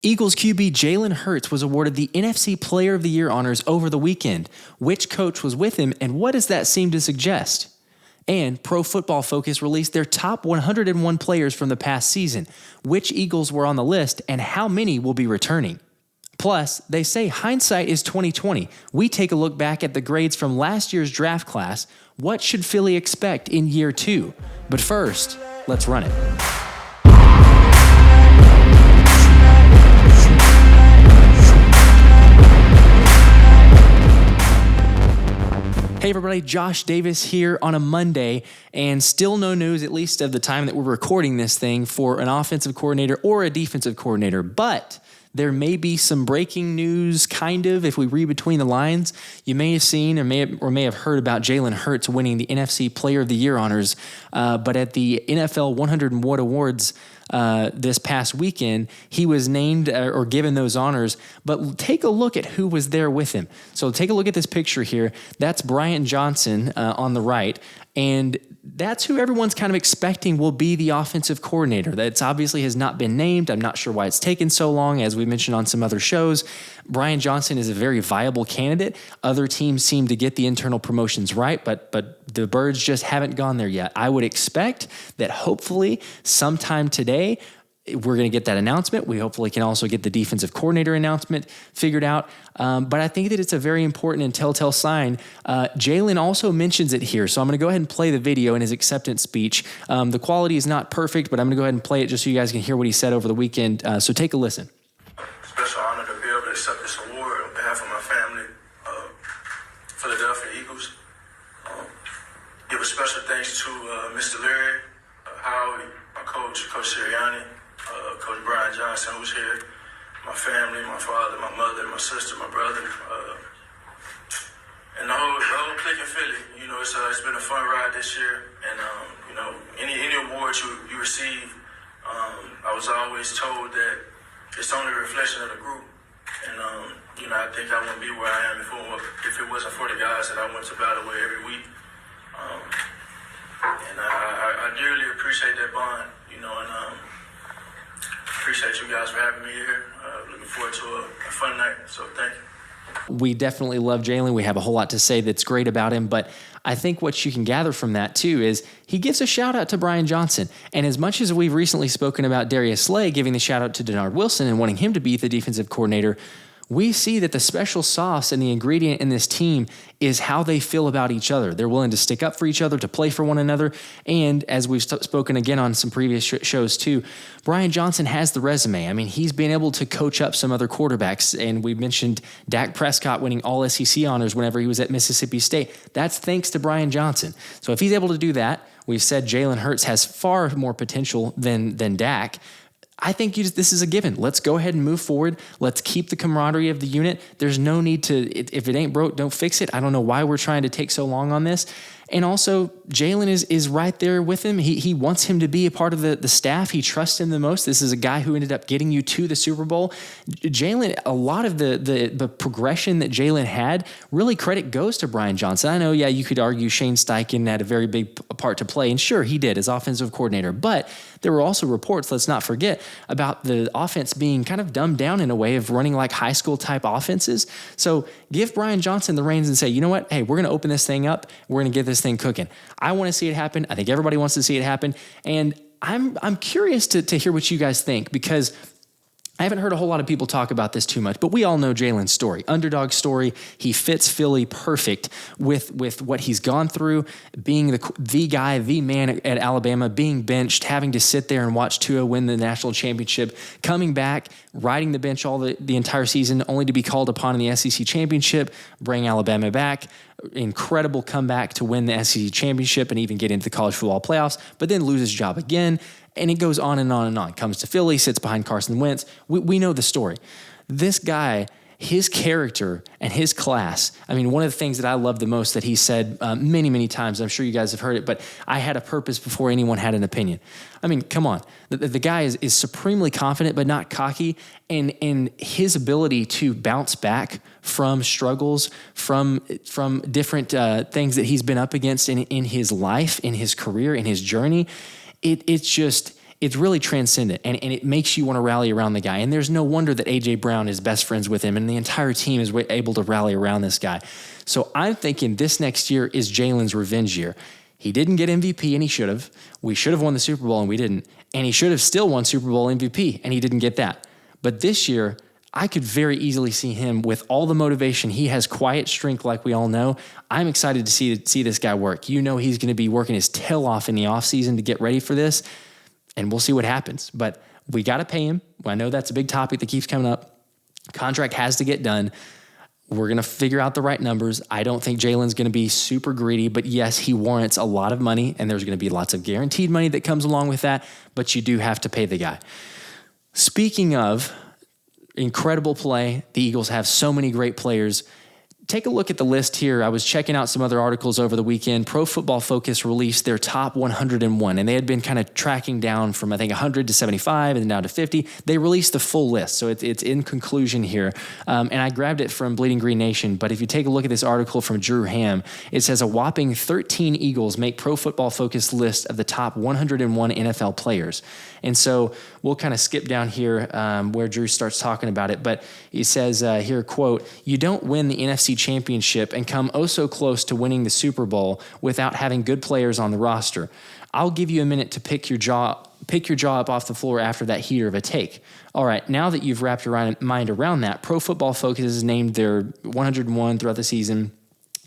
Eagles QB Jalen Hurts was awarded the NFC Player of the Year honors over the weekend. Which coach was with him, and what does that seem to suggest? And Pro Football Focus released their top 101 players from the past season. Which Eagles were on the list, and how many will be returning? Plus, they say hindsight is 2020. We take a look back at the grades from last year's draft class. What should Philly expect in year 2? But first, let's run it. Hey everybody, Josh Davis here on a Monday, and still no news, at least of the time that we're recording this thing, for an offensive coordinator or a defensive coordinator. But there may be some breaking news, kind of, if we read between the lines. You may have seen or may have heard about Jalen Hurts winning the NFC Player of the Year honors, but at the NFL 101 Awards this past weekend, he was named or given those honors. But take a look at who was there with him. So take a look at this picture here. That's Brian Johnson on the right. And that's who everyone's kind of expecting will be the offensive coordinator. That's obviously has not been named. I'm not sure why it's taken so long. As we mentioned on some other shows, Brian Johnson is a very viable candidate. Other teams seem to get the internal promotions right, but the birds just haven't gone there yet. I would expect that hopefully sometime today, we're going to get that announcement. We hopefully can also get the defensive coordinator announcement figured out. But I think that it's a very important and telltale sign. Jalen also mentions it here. So I'm going to go ahead and play the video in his acceptance speech. The quality is not perfect, but I'm going to go ahead and play it just so you guys can hear what he said over the weekend. So take a listen. Special honor to be able to accept this award on behalf of my family, Philadelphia Eagles. Give a special thanks to Mr. Larry, Howie, my coach, Coach Sirianni, Coach Brian Johnson, who's here, my family, my father, my mother, my sister, my brother, and the whole clique in Philly. You know, it's been a fun ride this year, and you know, any awards you receive, I was always told that it's only a reflection of the group, and you know, I think I wouldn't be where I am if it wasn't for the guys that I went to battle with every week. And I dearly appreciate that bond, you know, and appreciate you guys for having me here. Looking forward to a fun night, so thank you. We definitely love Jalen. We have a whole lot to say that's great about him, but I think what you can gather from that too is he gives a shout out to Brian Johnson. And as much as we've recently spoken about Darius giving the shout out to Denard Wilson and wanting him to be the defensive coordinator, we see that the special sauce and the ingredient in this team is how they feel about each other. They're willing to stick up for each other, to play for one another. And as we've spoken again on some previous shows too, Brian Johnson has the resume. I mean, he's been able to coach up some other quarterbacks. And we mentioned Dak Prescott winning all SEC honors whenever he was at Mississippi State. That's thanks to Brian Johnson. So if he's able to do that, we've said Jalen Hurts has far more potential than Dak. I think this is a given. Let's go ahead and move forward. Let's keep the camaraderie of the unit. There's no need to, if it ain't broke, don't fix it. I don't know why we're trying to take so long on this. And also, Jalen is right there with him. He wants him to be a part of the staff. He trusts him the most. This is a guy who ended up getting you to the Super Bowl. Jalen, a lot of the progression that Jalen had, really credit goes to Brian Johnson. I know, yeah, you could argue Shane Steichen had a very big part to play, and sure, he did as offensive coordinator. But there were also reports, let's not forget, about the offense being kind of dumbed down in a way of running like high school type offenses. So give Brian Johnson the reins and say, you know what? Hey, we're going to open this thing up. We're going to get this thing cooking. I want to see it happen. I think everybody wants to see it happen. And I'm curious to hear what you guys think, because I haven't heard a whole lot of people talk about this too much, but we all know Jalen's story, underdog story. He fits Philly perfect with what he's gone through, being the guy, the man at Alabama, being benched, having to sit there and watch Tua win the national championship, coming back, riding the bench all the entire season, only to be called upon in the SEC championship, bring Alabama back. Incredible comeback to win the SEC championship and even get into the college football playoffs, but then lose his job again. And it goes on and on and on. Comes to Philly, sits behind Carson Wentz. We know the story. This guy, his character and his class. I mean, one of the things that I love the most that he said many, many times, I'm sure you guys have heard it, but I had a purpose before anyone had an opinion. I mean, come on. The guy is supremely confident, but not cocky. And his ability to bounce back from struggles, from different things that he's been up against in his life, in his career, in his journey, it's just it's really transcendent, and it makes you want to rally around the guy. And there's no wonder that A.J. Brown is best friends with him, and the entire team is able to rally around this guy. So I'm thinking this next year is Jalen's revenge year. He didn't get MVP, and he should have. We should have won the Super Bowl, and we didn't. And he should have still won Super Bowl MVP, and he didn't get that. But this year, I could very easily see him with all the motivation. He has quiet strength, like we all know. I'm excited to see this guy work. You know he's going to be working his tail off in the offseason to get ready for this, and we'll see what happens. But we got to pay him. I know that's a big topic that keeps coming up. Contract has to get done. We're going to figure out the right numbers. I don't think Jalen's going to be super greedy, but yes, he warrants a lot of money, and there's going to be lots of guaranteed money that comes along with that, but you do have to pay the guy. Speaking of incredible play, the Eagles have so many great players. Take a look at the list here. I was checking out some other articles over the weekend. Pro Football Focus released their top 101, and they had been kind of tracking down from, I think, 100 to 75 and then down to 50. They released the full list, so it's in conclusion here. And I grabbed it from Bleeding Green Nation, but if you take a look at this article from Drew Ham, it says a whopping 13 Eagles make Pro Football Focus list of the top 101 NFL players. And so we'll kind of skip down here where Drew starts talking about it, but he says here, quote, "You don't win the NFC Championship and come oh so close to winning the Super Bowl without having good players on the roster. I'll give you a minute to pick your jaw up off the floor after that heater of a take. All right, now that you've wrapped your mind around that, Pro Football Focus has named their 101 throughout the season,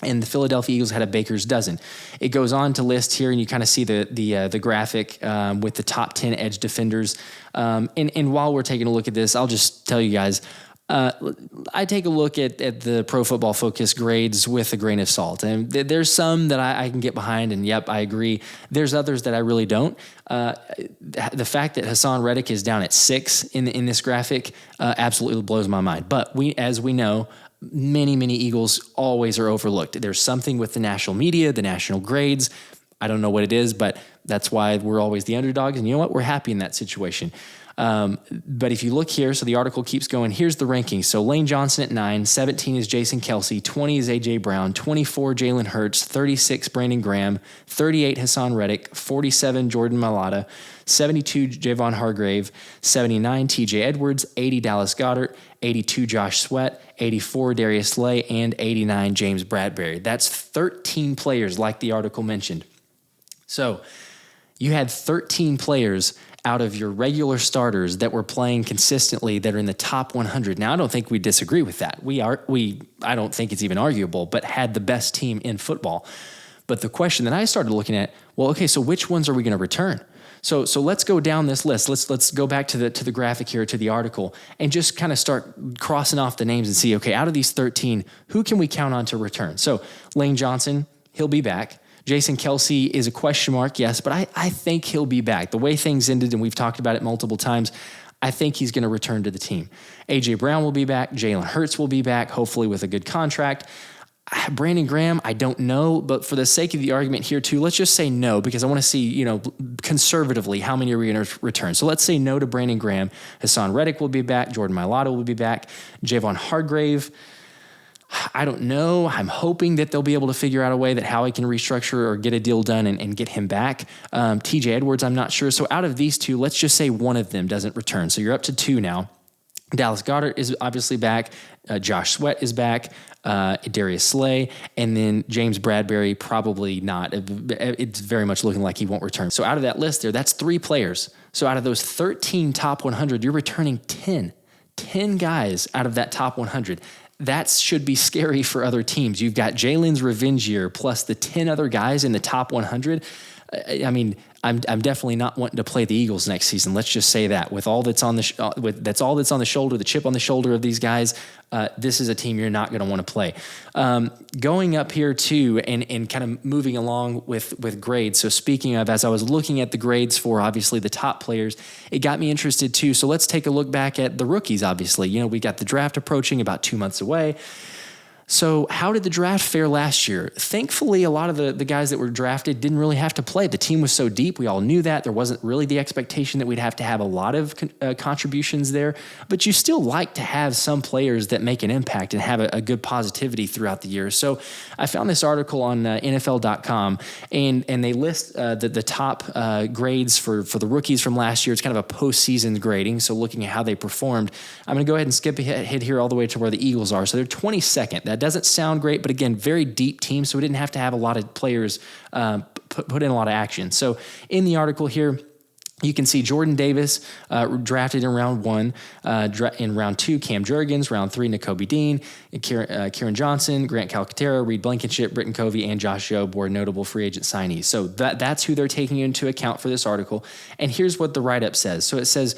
and the Philadelphia Eagles had a baker's dozen." It goes on to list here, and you kind of see the graphic with the top 10 edge defenders. And while we're taking a look at this, I'll just tell you guys, I take a look at the Pro Football Focus grades with a grain of salt. And there's some that I can get behind, and yep, I agree. There's others that I really don't. The fact that Hassan Reddick is down at 6 in this graphic absolutely blows my mind. But as we know, many Eagles always are overlooked. There's something with the national media, the national grades. I don't know what it is, but that's why we're always the underdogs. And you know what? We're happy in that situation. But if you look here, so the article keeps going, here's the rankings. So Lane Johnson at 9, 17 is Jason Kelsey, 20 is A.J. Brown, 24 Jalen Hurts, 36 Brandon Graham, 38 Hassan Reddick, 47 Jordan Mailata, 72 Javon Hargrave, 79 T.J. Edwards, 80 Dallas Goedert, 82 Josh Sweat, 84 Darius Slay, and 89 James Bradbury. That's 13 players like the article mentioned. So you had 13 players out of your regular starters that were playing consistently that are in the top 100. Now, I don't think we disagree with that. I don't think it's even arguable, but had the best team in football. But the question that I started looking at, well, okay, so which ones are we going to return? So let's go down this list. Let's go back to the graphic here, to the article, and just kind of start crossing off the names and see, okay, out of these 13, who can we count on to return? So Lane Johnson, he'll be back. Jason Kelsey is a question mark, yes, but I think he'll be back. The way things ended, and we've talked about it multiple times, I think he's going to return to the team. A.J. Brown will be back. Jalen Hurts will be back, hopefully with a good contract. Brandon Graham, I don't know, but for the sake of the argument here too, let's just say no, because I want to see, conservatively, how many are we going to return? So let's say no to Brandon Graham. Hassan Reddick will be back. Jordan Mailata will be back. Javon Hargrave, I don't know. I'm hoping that they'll be able to figure out a way that Howie can restructure or get a deal done and get him back. T.J. Edwards, I'm not sure. So out of these two, let's just say one of them doesn't return. So you're up to 2 now. Dallas Goedert is obviously back. Josh Sweat is back. Darius Slay, and then James Bradbury, probably not. It's very much looking like he won't return. So out of that list there, that's 3 players. So out of those 13 top 100, you're returning 10 guys out of that top 100. That should be scary for other teams. You've got Jalen's revenge year plus the 10 other guys in the top 100. I mean, I'm definitely not wanting to play the Eagles next season. Let's just say that with all that's on the shoulder, the chip on the shoulder of these guys, this is a team you're not going to want to play. Going up here too, and kind of moving along with grades. So speaking of, as I was looking at the grades for obviously the top players, it got me interested too. So let's take a look back at the rookies. Obviously, we got the draft approaching about 2 months away. So how did the draft fare last year? Thankfully, a lot of the guys that were drafted didn't really have to play. The team was so deep. We all knew that. There wasn't really the expectation that we'd have to have a lot of contributions there. But you still like to have some players that make an impact and have a good positivity throughout the year. So I found this article on NFL.com, and they list the top grades for the rookies from last year. It's kind of a postseason grading, so looking at how they performed. I'm going to go ahead and skip ahead here all the way to where the Eagles are. So they're 22nd. That doesn't sound great, but again, very deep team, so we didn't have to have a lot of players put in a lot of action. So in the article here, you can see Jordan Davis drafted in round 1. In round 2, Cam Jurgens. Round 3, Nakobe Dean, Kieran Johnson, Grant Calcaterra, Reed Blankenship, Britton Covey, and Josh Jobe were notable free agent signees. So that's who they're taking into account for this article. And here's what the write-up says. So it says,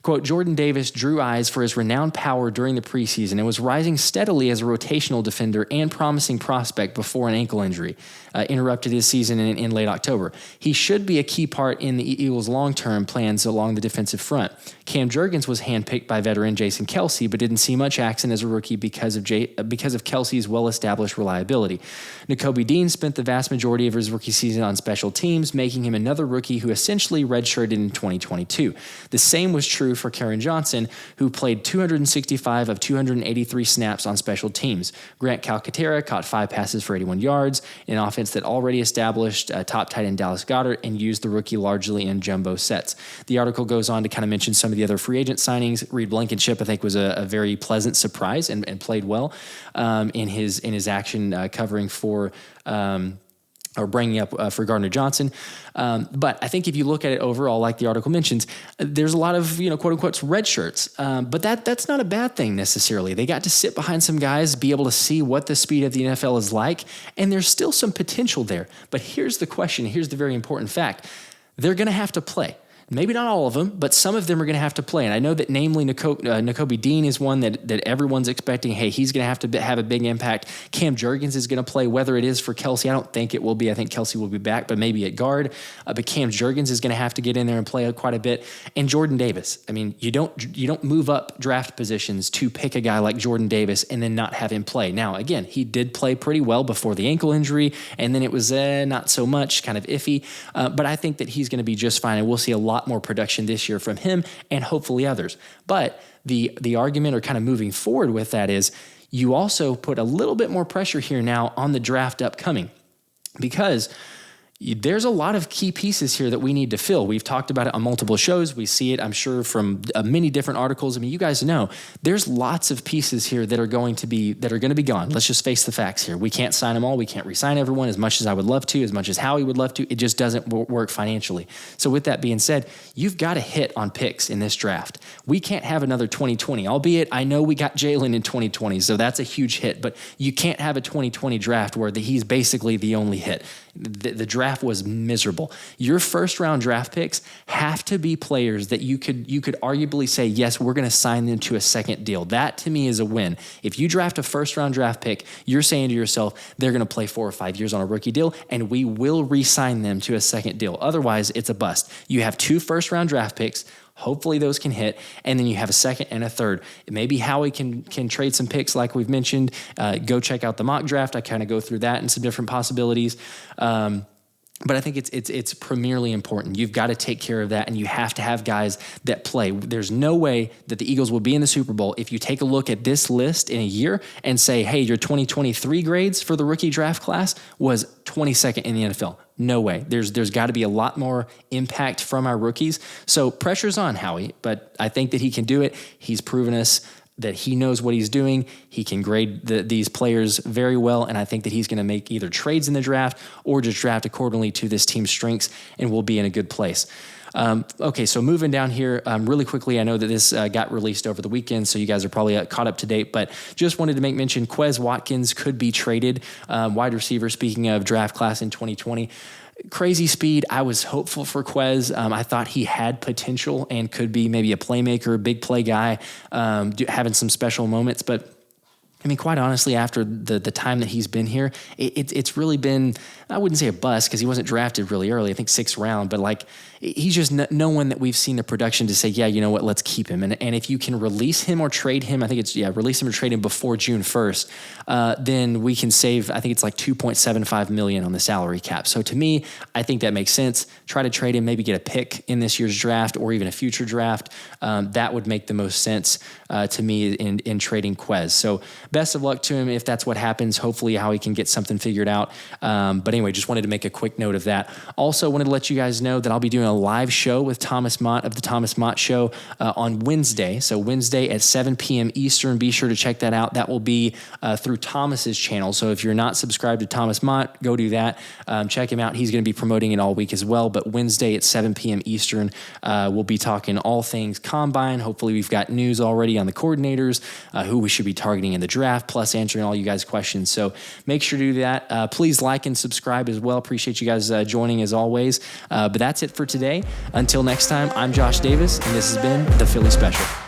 quote, Jordan Davis drew eyes for his renowned power during the preseason and was rising steadily as a rotational defender and promising prospect before an ankle injury interrupted his season in late October. He should be a key part in the Eagles' long-term plans along the defensive front. Cam Jurgens was handpicked by veteran Jason Kelce, but didn't see much action as a rookie because of Kelce's well-established reliability. Nakobe Dean spent the vast majority of his rookie season on special teams, making him another rookie who essentially redshirted in 2022. The same was true for Kieran Johnson, who played 265 of 283 snaps on special teams. Grant Calcaterra caught 5 passes for 81 yards, an offense that already established top tight end Dallas Goedert and used the rookie largely in jumbo sets. The article goes on to kind of mention some of the other free agent signings. Reed Blankenship, I think, was a very pleasant surprise and played well in his action covering for or bringing up for Gardner Johnson. But I think if you look at it overall, like the article mentions, there's a lot of, quote unquote, red shirts. But that's not a bad thing necessarily. They got to sit behind some guys, be able to see what the speed of the NFL is like, and there's still some potential there. But here's the question. Here's the very important fact. They're going to have to play. Maybe not all of them, but some of them are going to have to play. And I know that namely Nakobe Dean is one that everyone's expecting, hey, he's going to have to have a big impact. Cam Jurgens is going to play, whether it is for Kelce. I don't think it will be. I think Kelce will be back, but maybe at guard. But Cam Jurgens is going to have to get in there and play quite a bit. And Jordan Davis. I mean, you don't move up draft positions to pick a guy like Jordan Davis and then not have him play. Now, again, he did play pretty well before the ankle injury, and then it was not so much, kind of iffy. But I think that he's going to be just fine, and we'll see a lot more production this year from him and hopefully others. But the argument, or kind of moving forward with that, is you also put a little bit more pressure here now on the draft upcoming, because there's a lot of key pieces here that we need to fill. We've talked about it on multiple shows. We see it, I'm sure, from many different articles. I mean, you guys know there's lots of pieces here that are going to be gone. Let's just face the facts here. We can't sign them all. We can't re-sign everyone as much as I would love to, as much as Howie would love to. It just doesn't work financially. So with that being said, you've got to hit on picks in this draft. We can't have another 2020, albeit I know we got Jalen in 2020, so that's a huge hit, but you can't have a 2020 draft where he's basically the only hit. The draft was miserable. Your first round draft picks have to be players that you could arguably say, yes, we're going to sign them to a second deal. That to me is a win. If you draft a first round draft pick, you're saying to yourself, they're going to play 4 or 5 years on a rookie deal, and we will re-sign them to a second deal. Otherwise, it's a bust. You have 2 first round draft picks. Hopefully those can hit, and then you have a second and a third. Maybe Howie can trade some picks like we've mentioned. Go check out the mock draft. I kind of go through that and some different possibilities. But I think it's premierly important. You've got to take care of that, and you have to have guys that play. There's no way that the Eagles will be in the Super Bowl if you take a look at this list in a year and say, hey, your 2023 grades for the rookie draft class was 22nd in the NFL. No way. There's got to be a lot more impact from our rookies. So pressure's on Howie, but I think that he can do it. He's proven us that he knows what he's doing. He can grade these players very well, and I think that he's going to make either trades in the draft or just draft accordingly to this team's strengths, and we'll be in a good place. Okay, so moving down here really quickly, I know that this got released over the weekend, so you guys are probably caught up to date, but just wanted to make mention, Quez Watkins could be traded, wide receiver, speaking of draft class in 2020. Crazy speed. I was hopeful for Quez. I thought he had potential and could be maybe a playmaker, big play guy, having some special moments, but I mean, quite honestly, after the time that he's been here, it's really been, I wouldn't say a bust because he wasn't drafted really early, I think 6th round, but like he's just no one that we've seen the production to say, yeah, you know what, let's keep him. And if you can release him or trade him, I think it's, release him or trade him before June 1st, then we can save, I think it's like $2.75 million on the salary cap. So to me, I think that makes sense. Try to trade him, maybe get a pick in this year's draft or even a future draft. That would make the most sense to me in trading Quez. So best of luck to him if that's what happens. Hopefully Howie can get something figured out. But anyway, just wanted to make a quick note of that. Also wanted to let you guys know that I'll be doing a live show with Thomas Mott of the Thomas Mott Show on Wednesday. So Wednesday at 7 p.m. Eastern. Be sure to check that out. That will be through Thomas's channel. So if you're not subscribed to Thomas Mott, go do that. Check him out. He's going to be promoting it all week as well. But Wednesday at 7 p.m. Eastern, we'll be talking all things Combine. Hopefully we've got news already on the coordinators, who we should be targeting in the draft, plus answering all you guys' questions. So make sure to do that. Please like and subscribe as well. Appreciate you guys joining as always. But that's it for today. Until next time, I'm Josh Davis, and this has been the Philly Special.